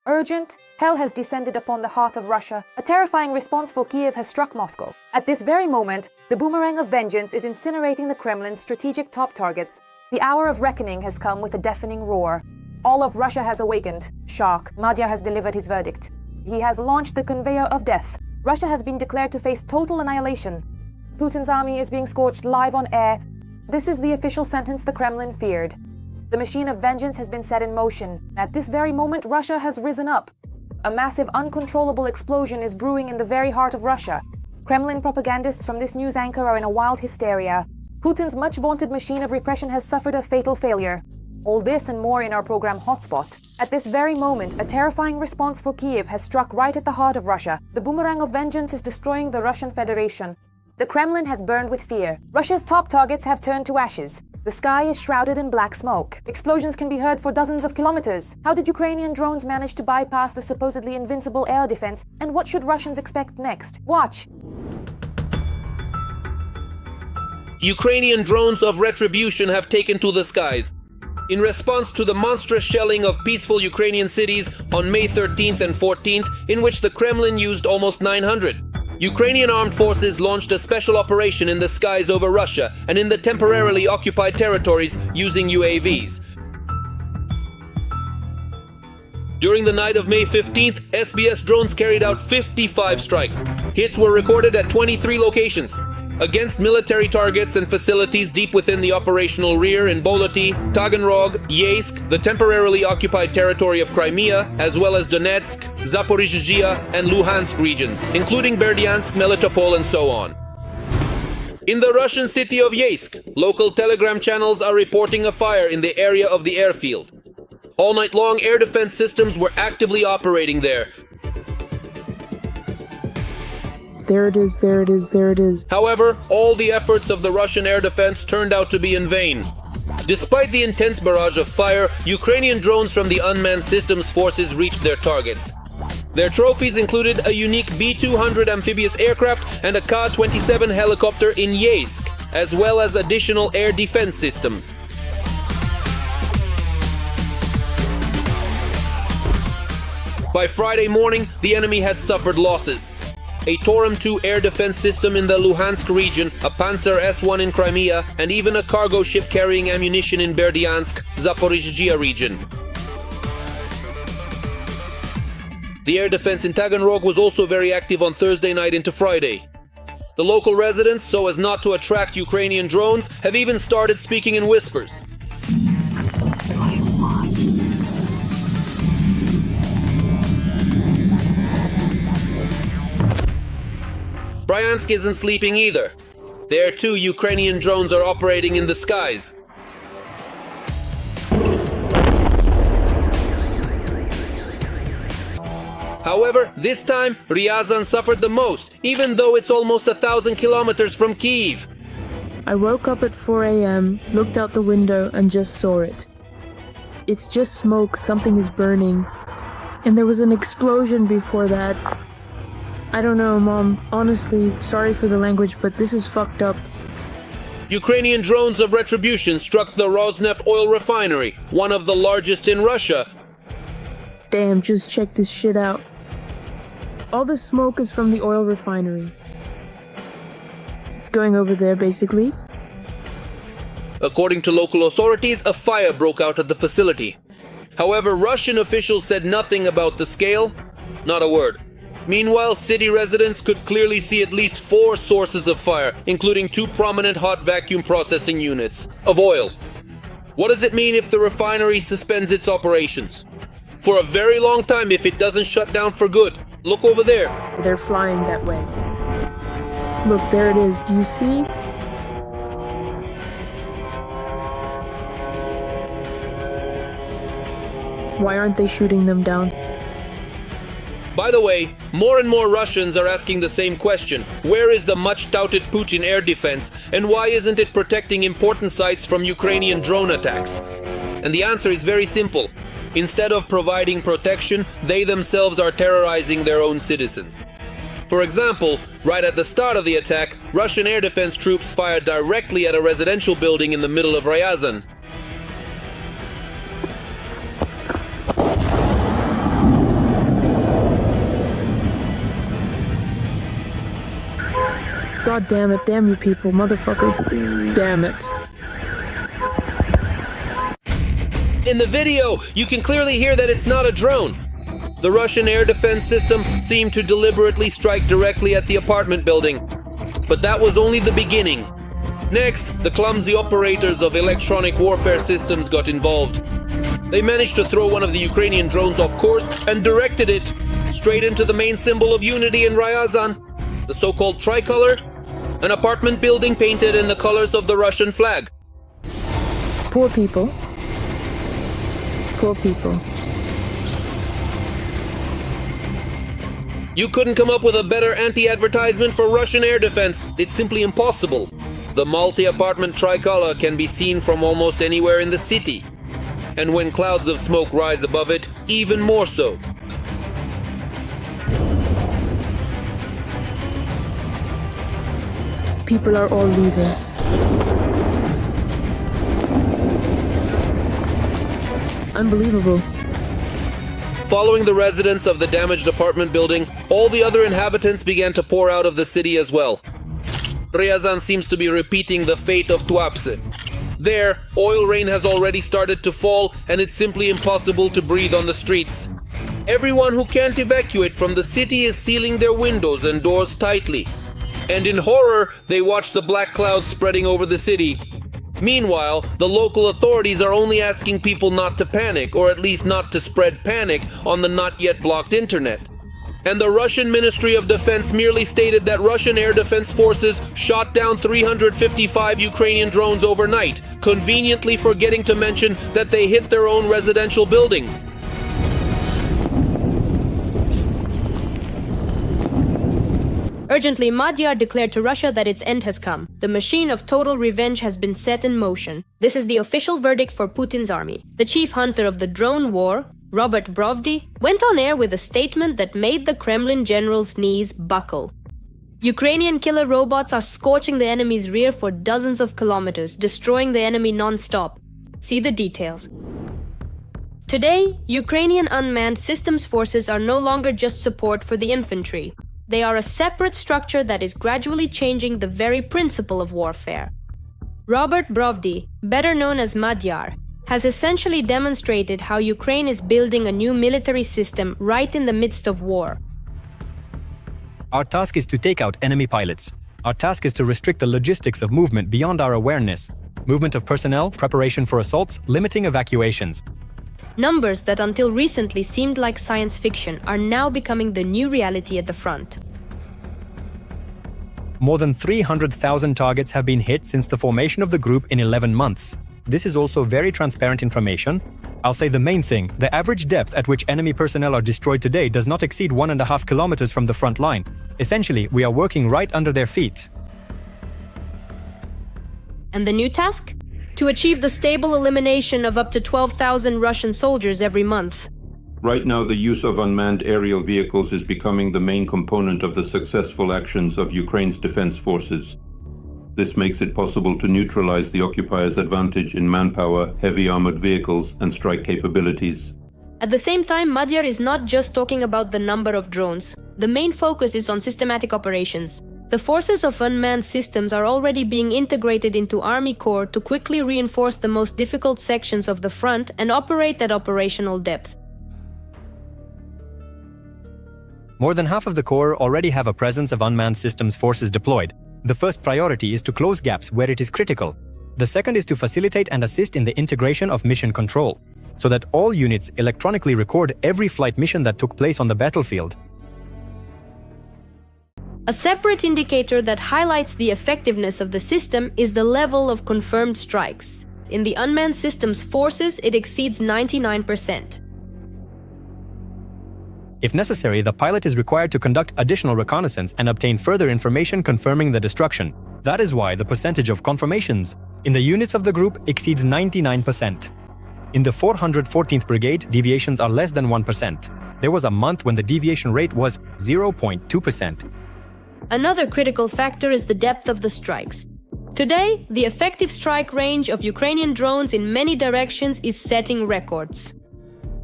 Urgent, hell has descended upon the heart of Russia. A terrifying response for Kyiv has struck Moscow. At this very moment, the boomerang of vengeance is incinerating the Kremlin's strategic top targets. The hour of reckoning has come with a deafening roar. All of Russia has awakened. Shock. Madyar has delivered his verdict. He has launched the conveyor of death. Russia has been declared to face total annihilation. Putin's army is being scorched live on air. This is the official sentence the Kremlin feared. The machine of vengeance has been set in motion. At this very moment, Russia has risen up. A massive, uncontrollable explosion is brewing in the very heart of Russia. Kremlin propagandists from this news anchor are in a wild hysteria. Putin's much-vaunted machine of repression has suffered a fatal failure. All this and more in our program Hotspot. At this very moment, a terrifying response for Kyiv has struck right at the heart of Russia. The boomerang of vengeance is destroying the Russian Federation. The Kremlin has burned with fear. Russia's top targets have turned to ashes. The sky is shrouded in black smoke. Explosions can be heard for dozens of kilometers. How did Ukrainian drones manage to bypass the supposedly invincible air defense? And what should Russians expect next? Watch! Ukrainian drones of retribution have taken to the skies. In response to the monstrous shelling of peaceful Ukrainian cities on May 13th and 14th, in which the Kremlin used almost 900. Ukrainian armed forces launched a special operation in the skies over Russia and in the temporarily occupied territories using UAVs. During the night of May 15th, SBS drones carried out 55 strikes. Hits were recorded at 23 locations. Against military targets and facilities deep within the operational rear in Boloti, Taganrog, Yeysk, the temporarily occupied territory of Crimea, as well as Donetsk, Zaporizhzhia and Luhansk regions, including Berdyansk, Melitopol and so on. In the Russian city of Yeysk, local telegram channels are reporting a fire in the area of the airfield. All night long, air defense systems were actively operating there. There it is, there it is, there it is. However, all the efforts of the Russian air defense turned out to be in vain. Despite the intense barrage of fire, Ukrainian drones from the unmanned systems forces reached their targets. Their trophies included a unique B-200 amphibious aircraft and a Ka-27 helicopter in Yeysk, as well as additional air defense systems. By Friday morning, the enemy had suffered losses. A Torum 2 air defense system in the Luhansk region, a Panzer S-1 in Crimea, and even a cargo ship carrying ammunition in Berdyansk, Zaporizhzhia region. The air defense in Taganrog was also very active on Thursday night into Friday. The local residents, so as not to attract Ukrainian drones, have even started speaking in whispers. Bryansk isn't sleeping either. There too, Ukrainian drones are operating in the skies. However, this time, Ryazan suffered the most, even though it's almost 1,000 kilometers from Kyiv. I woke up at 4 a.m., looked out the window and just saw it. It's just smoke, something is burning. And there was an explosion before that. I don't know, Mom. Honestly, sorry for the language, but this is fucked up. Ukrainian drones of retribution struck the Rosneft oil refinery, one of the largest in Russia. Damn, just check this shit out. All this smoke is from the oil refinery. It's going over there, basically. According to local authorities, a fire broke out at the facility. However, Russian officials said nothing about the scale, not a word. Meanwhile, city residents could clearly see at least 4 sources of fire, including 2 prominent hot vacuum processing units of oil. What does it mean if the refinery suspends its operations? For a very long time if it doesn't shut down for good. Look over there. They're flying that way. Look, there it is. Do you see? Why aren't they shooting them down? By the way, more and more Russians are asking the same question. Where is the much-touted Putin air defense, and why isn't it protecting important sites from Ukrainian drone attacks? And the answer is very simple. Instead of providing protection, they themselves are terrorizing their own citizens. For example, right at the start of the attack, Russian air defense troops fired directly at a residential building in the middle of Ryazan. God damn it, damn you people, motherfucker. Damn it. In the video, you can clearly hear that it's not a drone. The Russian air defense system seemed to deliberately strike directly at the apartment building. But that was only the beginning. Next, the clumsy operators of electronic warfare systems got involved. They managed to throw one of the Ukrainian drones off course and directed it straight into the main symbol of unity in Ryazan, the so-called tricolor, an apartment building painted in the colors of the Russian flag. Poor people. Poor people. You couldn't come up with a better anti-advertisement for Russian air defense. It's simply impossible. The multi-apartment tricolor can be seen from almost anywhere in the city. And when clouds of smoke rise above it, even more so. People are all leaving. Unbelievable. Following the residents of the damaged apartment building, all the other inhabitants began to pour out of the city as well. Ryazan seems to be repeating the fate of Tuapse. There, oil rain has already started to fall and it's simply impossible to breathe on the streets. Everyone who can't evacuate from the city is sealing their windows and doors tightly. And in horror, they watch the black clouds spreading over the city. Meanwhile, the local authorities are only asking people not to panic, or at least not to spread panic on the not yet blocked internet. And the Russian Ministry of Defense merely stated that Russian air defense forces shot down 355 Ukrainian drones overnight, conveniently forgetting to mention that they hit their own residential buildings. Urgently, Madyar declared to Russia that its end has come. The machine of total revenge has been set in motion. This is the official verdict for Putin's army. The chief hunter of the drone war, Robert Brovdy, went on air with a statement that made the Kremlin general's knees buckle. Ukrainian killer robots are scorching the enemy's rear for dozens of kilometers, destroying the enemy non-stop. See the details. Today, Ukrainian unmanned systems forces are no longer just support for the infantry. They are a separate structure that is gradually changing the very principle of warfare. Robert Brovdy, better known as Madyar, has essentially demonstrated how Ukraine is building a new military system right in the midst of war. Our task is to take out enemy pilots. Our task is to restrict the logistics of movement beyond our awareness. Movement of personnel, preparation for assaults, limiting evacuations. Numbers that until recently seemed like science fiction are now becoming the new reality at the front. More than 300,000 targets have been hit since the formation of the group in 11 months. This is also very transparent information. I'll say the main thing, the average depth at which enemy personnel are destroyed today does not exceed 1.5 kilometers from the front line. Essentially, we are working right under their feet. And the new task? To achieve the stable elimination of up to 12,000 Russian soldiers every month. Right now, the use of unmanned aerial vehicles is becoming the main component of the successful actions of Ukraine's defense forces. This makes it possible to neutralize the occupiers' advantage in manpower, heavy armored vehicles, and strike capabilities. At the same time, Madyar is not just talking about the number of drones. The main focus is on systematic operations. The forces of unmanned systems are already being integrated into Army Corps to quickly reinforce the most difficult sections of the front and operate at operational depth. More than half of the Corps already have a presence of unmanned systems forces deployed. The first priority is to close gaps where it is critical. The second is to facilitate and assist in the integration of mission control, so that all units electronically record every flight mission that took place on the battlefield. A separate indicator that highlights the effectiveness of the system is the level of confirmed strikes. In the unmanned systems forces, it exceeds 99%. If necessary, the pilot is required to conduct additional reconnaissance and obtain further information confirming the destruction. That is why the percentage of confirmations in the units of the group exceeds 99%. In the 414th Brigade, deviations are less than 1%. There was a month when the deviation rate was 0.2%. Another critical factor is the depth of the strikes. Today, the effective strike range of Ukrainian drones in many directions is setting records.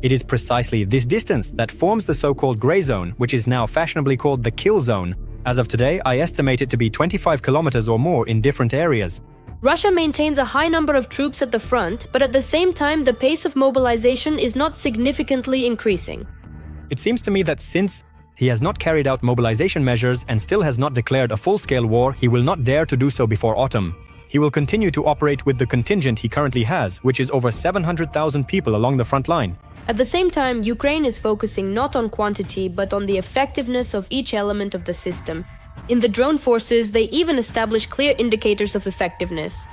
It is precisely this distance that forms the so-called gray zone, which is now fashionably called the kill zone. As of today, I estimate it to be 25 kilometers or more in different areas. Russia maintains a high number of troops at the front, but at the same time, the pace of mobilization is not significantly increasing. It seems to me that since he has not carried out mobilization measures and still has not declared a full-scale war, he will not dare to do so before autumn. He will continue to operate with the contingent he currently has, which is over 700,000 people along the front line. At the same time, Ukraine is focusing not on quantity, but on the effectiveness of each element of the system. In the drone forces, they even establish clear indicators of effectiveness.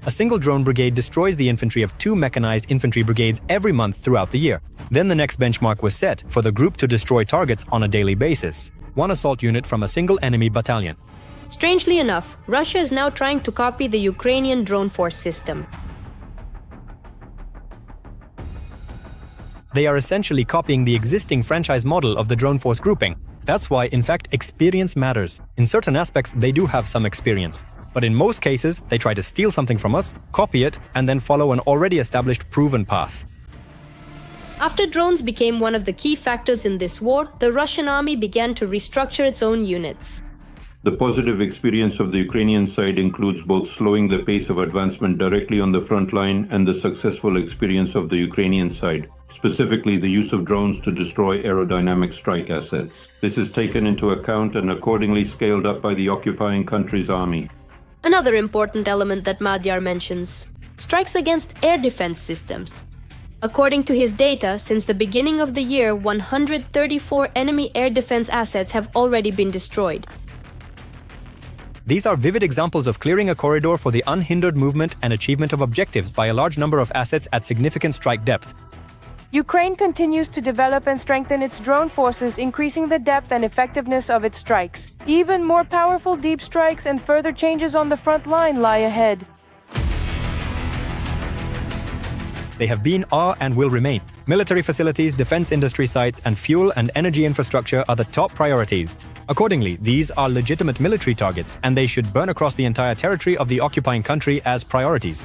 A single drone brigade destroys the infantry of 2 mechanized infantry brigades every month throughout the year. Then the next benchmark was set for the group to destroy targets on a daily basis. 1 assault unit from a single enemy battalion. Strangely enough, Russia is now trying to copy the Ukrainian drone force system. They are essentially copying the existing franchise model of the drone force grouping. That's why, in fact, experience matters. In certain aspects, they do have some experience. But in most cases, they try to steal something from us, copy it, and then follow an already established proven path. After drones became one of the key factors in this war, the Russian army began to restructure its own units. The positive experience of the Ukrainian side includes both slowing the pace of advancement directly on the front line and the successful experience of the Ukrainian side, specifically the use of drones to destroy aerodynamic strike assets. This is taken into account and accordingly scaled up by the occupying country's army. Another important element that Madyar mentions: strikes against air defense systems. According to his data, since the beginning of the year, 134 enemy air defense assets have already been destroyed. These are vivid examples of clearing a corridor for the unhindered movement and achievement of objectives by a large number of assets at significant strike depth. Ukraine continues to develop and strengthen its drone forces, increasing the depth and effectiveness of its strikes. Even more powerful deep strikes and further changes on the front line lie ahead. They have been, are, and will remain. Military facilities, defense industry sites, and fuel and energy infrastructure are the top priorities. Accordingly, these are legitimate military targets, and they should burn across the entire territory of the occupying country as priorities.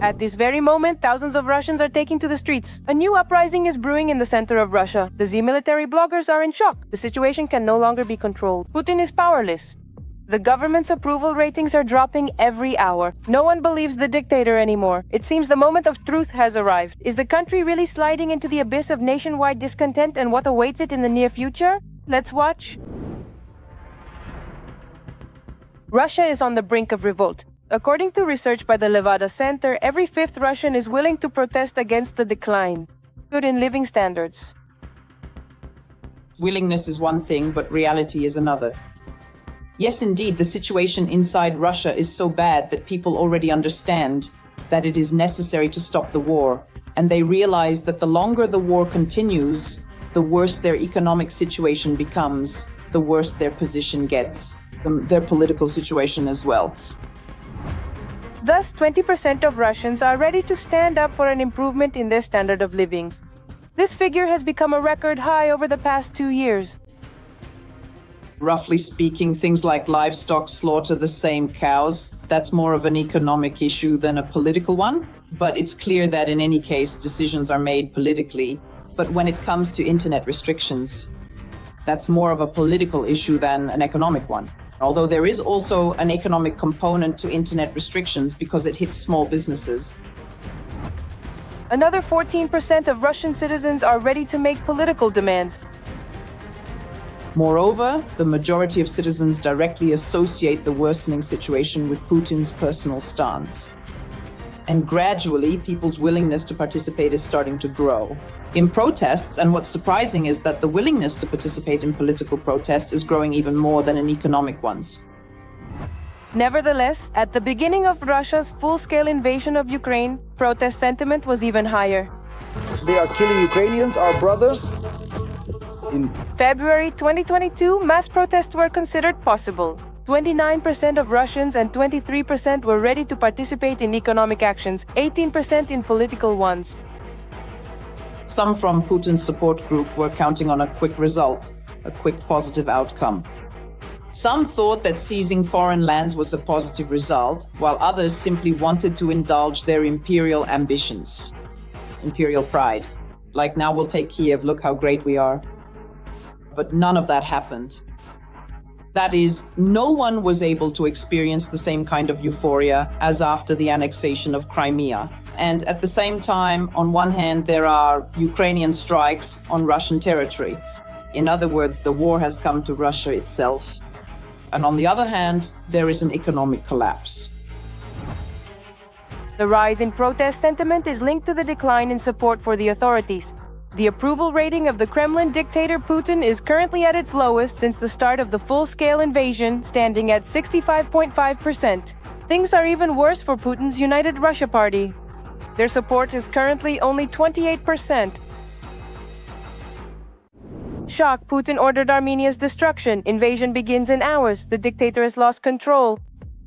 At this very moment, thousands of Russians are taking to the streets. A new uprising is brewing in the center of Russia. The Z military bloggers are in shock. The situation can no longer be controlled. Putin is powerless. The government's approval ratings are dropping every hour. No one believes the dictator anymore. It seems the moment of truth has arrived. Is the country really sliding into the abyss of nationwide discontent, and what awaits it in the near future? Let's watch. Russia is on the brink of revolt. According to research by the Levada Center, every 5th Russian is willing to protest against the decline in living standards. Willingness is one thing, but reality is another. Yes, indeed, the situation inside Russia is so bad that people already understand that it is necessary to stop the war. And they realize that the longer the war continues, the worse their economic situation becomes, the worse their position gets, their political situation as well. Thus, 20% of Russians are ready to stand up for an improvement in their standard of living. This figure has become a record high over the past 2 years. Roughly speaking, things like livestock slaughter the same cows, that's more of an economic issue than a political one. But it's clear that in any case, decisions are made politically. But when it comes to internet restrictions, that's more of a political issue than an economic one. Although there is also an economic component to internet restrictions because it hits small businesses. Another 14% of Russian citizens are ready to make political demands. Moreover, the majority of citizens directly associate the worsening situation with Putin's personal stance. And gradually, people's willingness to participate is starting to grow. In protests, and what's surprising is that the willingness to participate in political protests is growing even more than in economic ones. Nevertheless, at the beginning of Russia's full-scale invasion of Ukraine, protest sentiment was even higher. They are killing Ukrainians, our brothers. In February 2022, mass protests were considered possible. 29% of Russians and 23% were ready to participate in economic actions, 18% in political ones. Some from Putin's support group were counting on a quick result, a quick positive outcome. Some thought that seizing foreign lands was a positive result, while others simply wanted to indulge their imperial ambitions. imperial pride. Like, now we'll take Kyiv, look how great we are. But none of that happened. That is, no one was able to experience the same kind of euphoria as after the annexation of Crimea. And at the same time, on one hand, there are Ukrainian strikes on Russian territory. In other words, the war has come to Russia itself. And on the other hand, there is an economic collapse. The rise in protest sentiment is linked to the decline in support for the authorities. The approval rating of the Kremlin dictator Putin is currently at its lowest since the start of the full-scale invasion, standing at 65.5%. Things are even worse for Putin's United Russia Party. Their support is currently only 28%. Shock, Putin ordered Armenia's destruction. Invasion begins in hours. The dictator has lost control.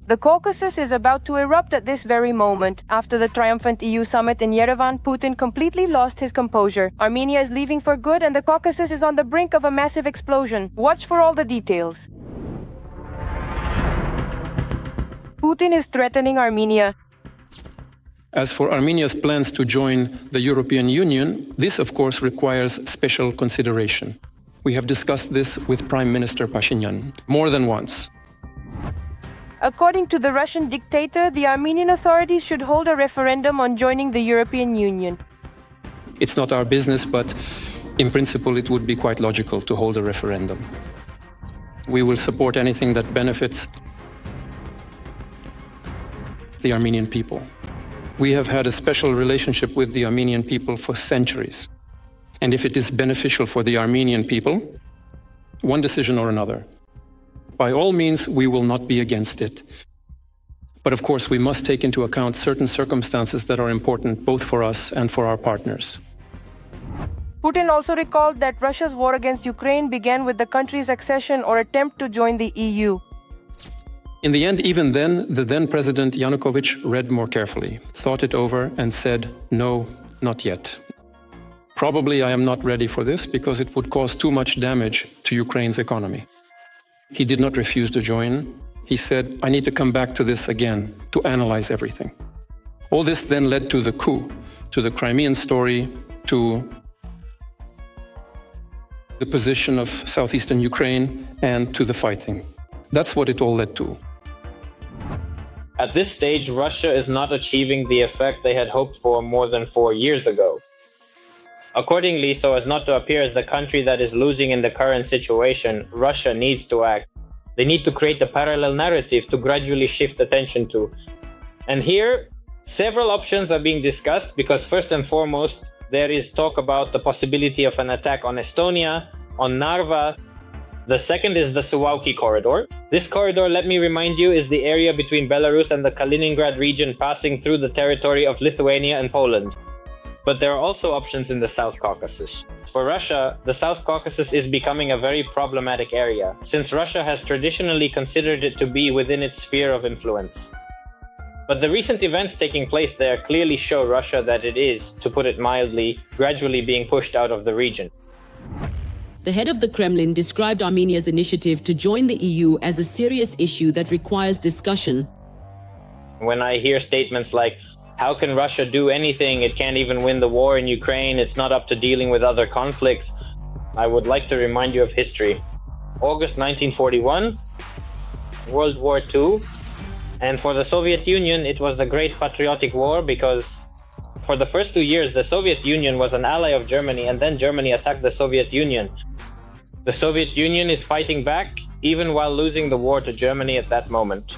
The Caucasus is about to erupt at this very moment. After the triumphant EU summit in Yerevan, Putin completely lost his composure. Armenia is leaving for good, and the Caucasus is on the brink of a massive explosion. Watch for all the details. Putin is threatening Armenia. As for Armenia's plans to join the European Union, this of course requires special consideration. We have discussed this with Prime Minister Pashinyan more than once. According to the Russian dictator, the Armenian authorities should hold a referendum on joining the European Union. It's not our business, but in principle it would be quite logical to hold a referendum. We will support anything that benefits the Armenian people. We have had a special relationship with the Armenian people for centuries. And if it is beneficial for the Armenian people, one decision or another, by all means, we will not be against it. But of course, we must take into account certain circumstances that are important both for us and for our partners. Putin also recalled that Russia's war against Ukraine began with the country's accession or attempt to join the EU. In the end, even then, the then President Yanukovych read more carefully, thought it over, and said, no, not yet. Probably I am not ready for this because it would cause too much damage to Ukraine's economy. He did not refuse to join. He said, I need to come back to this again, to analyze everything. All this then led to the coup, to the Crimean story, to the position of southeastern Ukraine, and to the fighting. That's what it all led to. At this stage, Russia is not achieving the effect they had hoped for more than 4 years ago. Accordingly, so as not to appear as the country that is losing in the current situation, Russia needs to act. They need to create a parallel narrative to gradually shift attention to. And here, several options are being discussed because first and foremost, there is talk about the possibility of an attack on Estonia, on Narva. The second is the Suwalki corridor. This corridor, let me remind you, is the area between Belarus and the Kaliningrad region passing through the territory of Lithuania and Poland. But there are also options in the South Caucasus. For Russia, the South Caucasus is becoming a very problematic area, since Russia has traditionally considered it to be within its sphere of influence. But the recent events taking place there clearly show Russia that it is, to put it mildly, gradually being pushed out of the region. The head of the Kremlin described Armenia's initiative to join the EU as a serious issue that requires discussion. When I hear statements like, how can Russia do anything? It can't even win the war in Ukraine. It's not up to dealing with other conflicts. I would like to remind you of history. August 1941, World War II. And for the Soviet Union, it was the Great Patriotic War because for the first 2 years, the Soviet Union was an ally of Germany, and then Germany attacked the Soviet Union. The Soviet Union is fighting back, even while losing the war to Germany at that moment.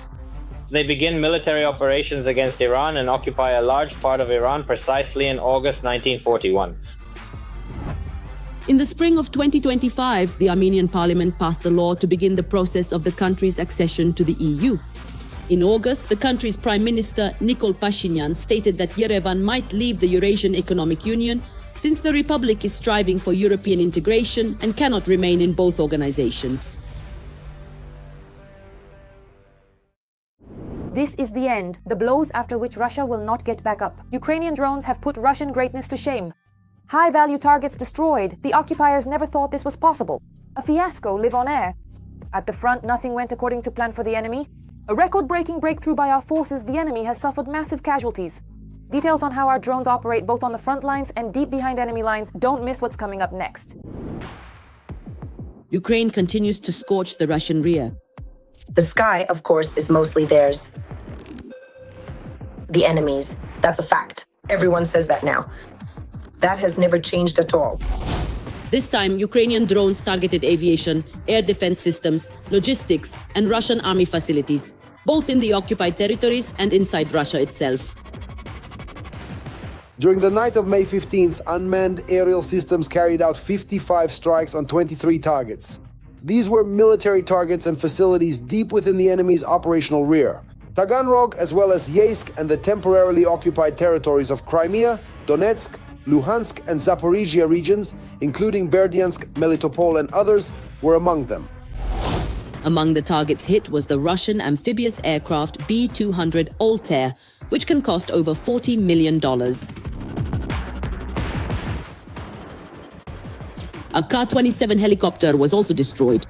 They begin military operations against Iran and occupy a large part of Iran precisely in August 1941. In the spring of 2025, the Armenian parliament passed a law to begin the process of the country's accession to the EU. In August, the country's Prime Minister, Nikol Pashinyan, stated that Yerevan might leave the Eurasian Economic Union since the republic is striving for European integration and cannot remain in both organizations. This is the end, the blows after which Russia will not get back up. Ukrainian drones have put Russian greatness to shame. High-value targets destroyed. The occupiers never thought this was possible. A fiasco live on air. At the front, nothing went according to plan for the enemy. A record-breaking breakthrough by our forces, the enemy has suffered massive casualties. Details on how our drones operate both on the front lines and deep behind enemy lines. Don't miss what's coming up next. Ukraine continues to scorch the Russian rear. The sky, of course, is mostly theirs. The enemies. That's a fact. Everyone says that now. That has never changed at all. This time, Ukrainian drones targeted aviation, air defense systems, logistics, and Russian army facilities, both in the occupied territories and inside Russia itself. During the night of May 15th, unmanned aerial systems carried out 55 strikes on 23 targets. These were military targets and facilities deep within the enemy's operational rear. Taganrog, as well as Yeysk and the temporarily occupied territories of Crimea, Donetsk, Luhansk and Zaporizhia regions, including Berdyansk, Melitopol and others, were among them. Among the targets hit was the Russian amphibious aircraft B-200 Altair, which can cost over $40 million. A Ka-27 helicopter was also destroyed.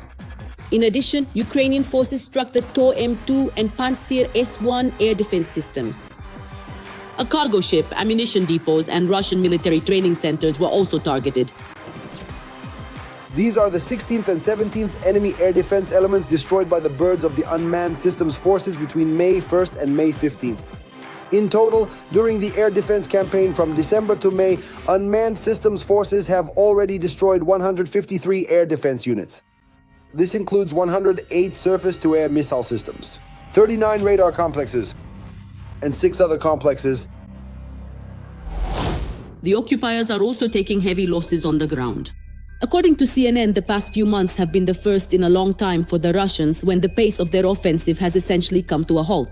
In addition, Ukrainian forces struck the Tor M2 and Pantsir S-1 air defense systems. A cargo ship, ammunition depots, and Russian military training centers were also targeted. These are the 16th and 17th enemy air defense elements destroyed by the birds of the unmanned systems forces between May 1st and May 15th. In total, during the air defense campaign from December to May, unmanned systems forces have already destroyed 153 air defense units. This includes 108 surface-to-air missile systems, 39 radar complexes, and 6 other complexes. The occupiers are also taking heavy losses on the ground. According to CNN, the past few months have been the first in a long time for the Russians when the pace of their offensive has essentially come to a halt.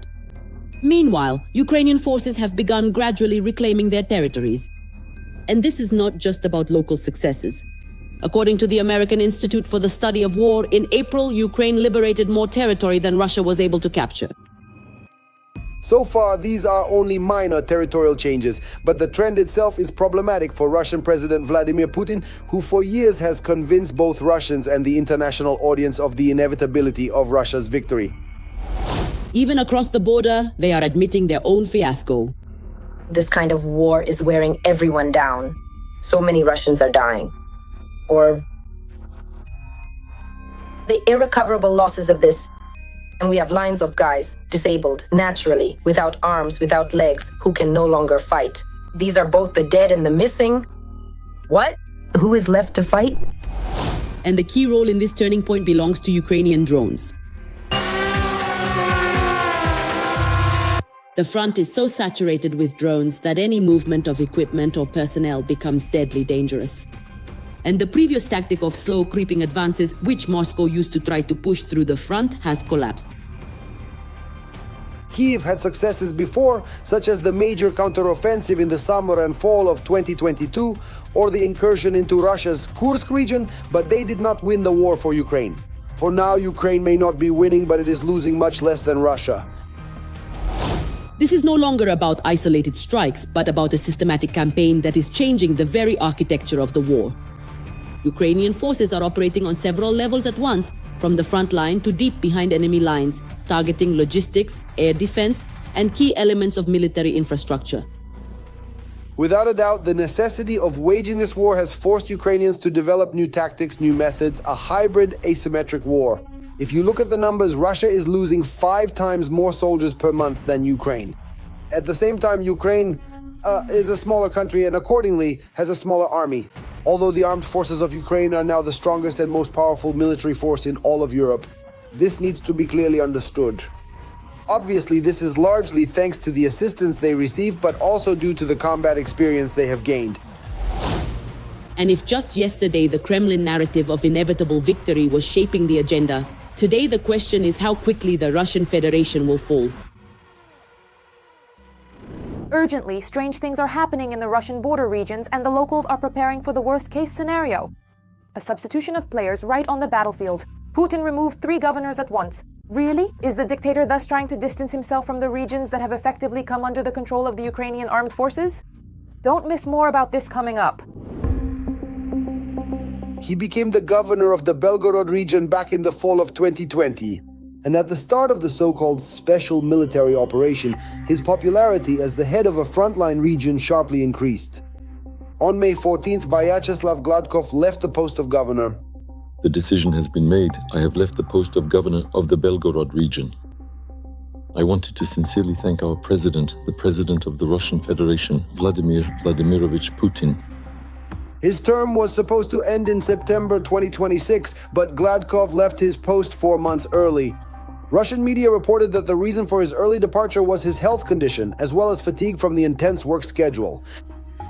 Meanwhile, Ukrainian forces have begun gradually reclaiming their territories. And this is not just about local successes. According to the American Institute for the Study of War, in April, Ukraine liberated more territory than Russia was able to capture. So far, these are only minor territorial changes, but the trend itself is problematic for Russian President Vladimir Putin, who for years has convinced both Russians and the international audience of the inevitability of Russia's victory. Even across the border, they are admitting their own fiasco. This kind of war is wearing everyone down. So many Russians are dying. Or the irrecoverable losses of this. And we have lines of guys, disabled, naturally, without arms, without legs, who can no longer fight. These are both the dead and the missing. What? Who is left to fight? And the key role in this turning point belongs to Ukrainian drones. The front is so saturated with drones that any movement of equipment or personnel becomes deadly dangerous. And the previous tactic of slow creeping advances, which Moscow used to try to push through the front, has collapsed. Kyiv had successes before, such as the major counteroffensive in the summer and fall of 2022, or the incursion into Russia's Kursk region, but they did not win the war for Ukraine. For now, Ukraine may not be winning, but it is losing much less than Russia. This is no longer about isolated strikes, but about a systematic campaign that is changing the very architecture of the war. Ukrainian forces are operating on several levels at once, from the front line to deep behind enemy lines, targeting logistics, air defense, and key elements of military infrastructure. Without a doubt, the necessity of waging this war has forced Ukrainians to develop new tactics, new methods, a hybrid asymmetric war. If you look at the numbers, Russia is losing 5 times more soldiers per month than Ukraine. At the same time, Ukraine is a smaller country and accordingly has a smaller army. Although the armed forces of Ukraine are now the strongest and most powerful military force in all of Europe, this needs to be clearly understood. Obviously, this is largely thanks to the assistance they receive, but also due to the combat experience they have gained. And if just yesterday the Kremlin narrative of inevitable victory was shaping the agenda, today the question is how quickly the Russian Federation will fall. Urgently, strange things are happening in the Russian border regions, and the locals are preparing for the worst-case scenario. A substitution of players right on the battlefield. Putin removed 3 governors at once. Really? Is the dictator thus trying to distance himself from the regions that have effectively come under the control of the Ukrainian armed forces? Don't miss more about this coming up. He became the governor of the Belgorod region back in the fall of 2020. And at the start of the so-called special military operation, his popularity as the head of a frontline region sharply increased. On May 14th, Vyacheslav Gladkov left the post of governor. The decision has been made. I have left the post of governor of the Belgorod region. I wanted to sincerely thank our president, the president of the Russian Federation, Vladimir Vladimirovich Putin. His term was supposed to end in September 2026, but Gladkov left his post 4 months early. Russian media reported that the reason for his early departure was his health condition, as well as fatigue from the intense work schedule.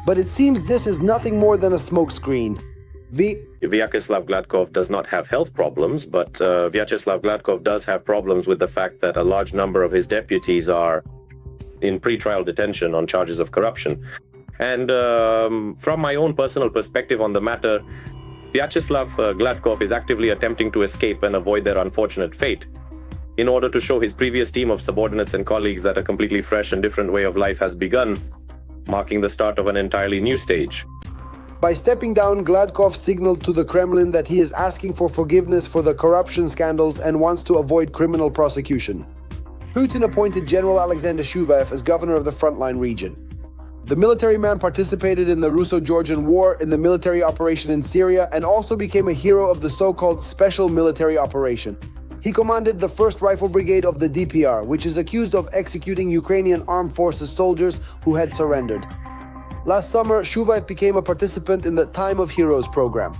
But it seems this is nothing more than a smokescreen. Vyacheslav Gladkov does not have health problems, but Vyacheslav Gladkov does have problems with the fact that a large number of his deputies are in pre-trial detention on charges of corruption. And from my own personal perspective on the matter, Vyacheslav Gladkov is actively attempting to escape and avoid their unfortunate fate in order to show his previous team of subordinates and colleagues that a completely fresh and different way of life has begun, marking the start of an entirely new stage. By stepping down, Gladkov signaled to the Kremlin that he is asking for forgiveness for the corruption scandals and wants to avoid criminal prosecution. Putin appointed General Alexander Shuvaev as governor of the frontline region. The military man participated in the Russo-Georgian War, in the military operation in Syria, and also became a hero of the so-called special military operation. He commanded the 1st Rifle Brigade of the DPR, which is accused of executing Ukrainian armed forces soldiers who had surrendered. Last summer, Shuvaev became a participant in the Time of Heroes program.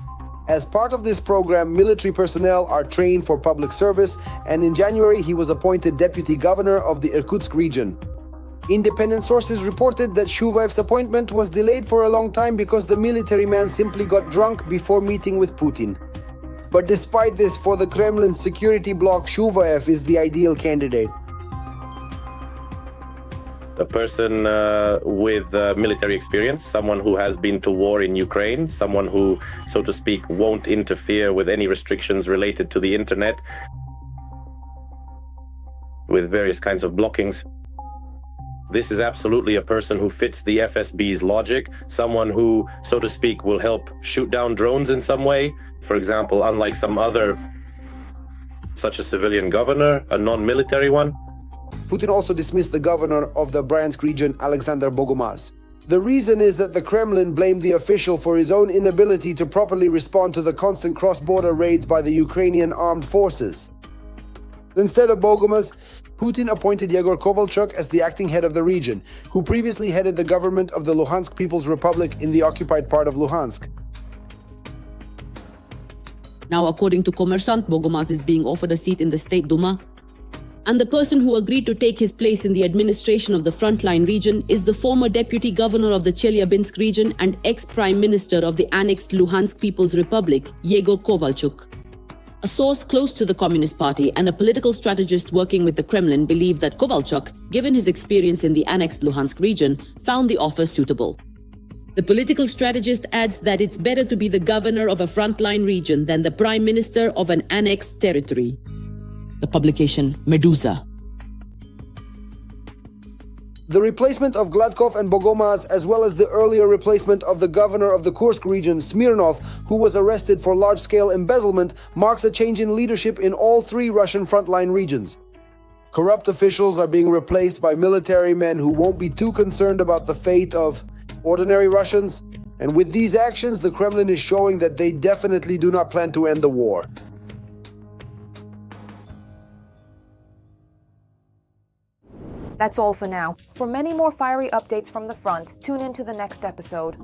As part of this program, military personnel are trained for public service, and in January he was appointed deputy governor of the Irkutsk region. Independent sources reported that Shuvaev's appointment was delayed for a long time because the military man simply got drunk before meeting with Putin. But despite this, for the Kremlin's security bloc, Shuvaev is the ideal candidate. A person with military experience, someone who has been to war in Ukraine, someone who, so to speak, won't interfere with any restrictions related to the internet, with various kinds of blockings. This is absolutely a person who fits the FSB's logic, someone who, so to speak, will help shoot down drones in some way. For example, unlike some other, such a civilian governor, a non-military one. Putin also dismissed the governor of the Bryansk region, Alexander Bogomaz. The reason is that the Kremlin blamed the official for his own inability to properly respond to the constant cross-border raids by the Ukrainian armed forces. Instead of Bogomaz, Putin appointed Yegor Kovalchuk as the acting head of the region, who previously headed the government of the Luhansk People's Republic in the occupied part of Luhansk. Now, according to Kommersant, Bogomaz is being offered a seat in the State Duma. And the person who agreed to take his place in the administration of the frontline region is the former deputy governor of the Chelyabinsk region and ex-prime minister of the annexed Luhansk People's Republic, Yegor Kovalchuk. A source close to the Communist Party and a political strategist working with the Kremlin believe that Kovalchuk, given his experience in the annexed Luhansk region, found the offer suitable. The political strategist adds that it's better to be the governor of a frontline region than the prime minister of an annexed territory. The publication Medusa. The replacement of Gladkov and Bogomaz, as well as the earlier replacement of the governor of the Kursk region, Smirnov, who was arrested for large-scale embezzlement, marks a change in leadership in all three Russian frontline regions. Corrupt officials are being replaced by military men who won't be too concerned about the fate of ordinary Russians. And with these actions, the Kremlin is showing that they definitely do not plan to end the war. That's all for now. For many more fiery updates from the front, tune in to the next episode.